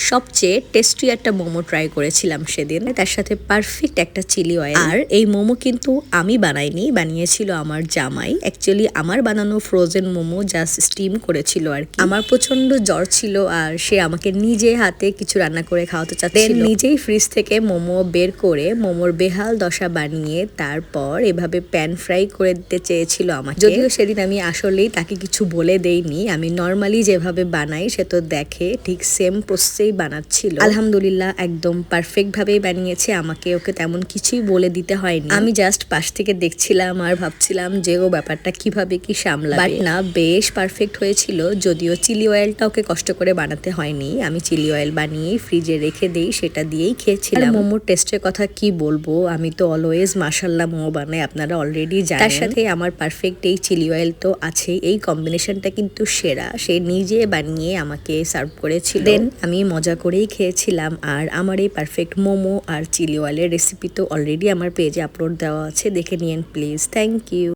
সবচেয়ে টেস্টি একটা মোমো ট্রাই করেছিলাম সেদিন, তার সাথে পারফেক্ট একটা চিলি অয়েল। আর এই মোমো কিন্তু আমি বানাইনি, বানিয়েছিল আমার জামাই। অ্যাকচুয়ালি আমার বানানো ফ্রোজেন মোমো জাস্ট স্টিম করেছিল আর কি। আমার প্রচন্ড জ্বর ছিল আর সে আমাকে নিজে হাতে কিছু রান্না করে খাওয়াতে চাচ্ছিল। নিজেই ফ্রিজ থেকে মোমো বের করে মোমোর বেহাল দশা বানিয়ে তারপর এভাবে প্যান ফ্রাই করে দিতে চেয়েছিল আমাকে। যদিও সেদিন আমি আসলেই তাকে কিছু বলে দেইনি, আমি নর্মালি যেভাবে বানাই সে তো দেখে ঠিক সেম প্রসেসেই বানাচ্ছিল। আলহামদুলিল্লাহ একদম পারফেক্ট ভাবেই বানিয়েছে, আমাকে ওকে তেমন কিছুই বলে দিতে হয়নি। আমি জাস্ট পাশ থেকে দেখছিলাম আর ভাবছিলাম যে ও ব্যাপারটা কিভাবে কি সামলাবে। বাট না, বেশ পারফেক্ট হয়েছিল। যদিও চিলি অয়েলটা ওকে কষ্ট করে বানাতে হয়নি, আমি চিলি অয়েল বানিয়ে ফ্রিজে রেখে দেই, সেটা দিয়েই খেয়েছিলাম। মোমোর টেস্টের কথা কি বলবো, আমি তো অলওয়েজ মাশাআল্লাহ মোমো বানাই, আপনারা অলরেডি জানেন। তার সাথে আমার পারফেক্ট এই চিলি অয়েল তো আছে, এই কম্বিনেশনটা কিন্তু সেরা। সে নিজে বানিয়ে আমাকে সার্ভ করেছিল, দেন আমি মজা করেই খেয়েছিলাম। আর আমার এই পারফেক্ট মোমো আর চিলি অয়েলের রেসিপি তো অলরেডি আমার পেজে আপলোড দেওয়া আছে, দেখে নিয়েন প্লিজ। Thank you.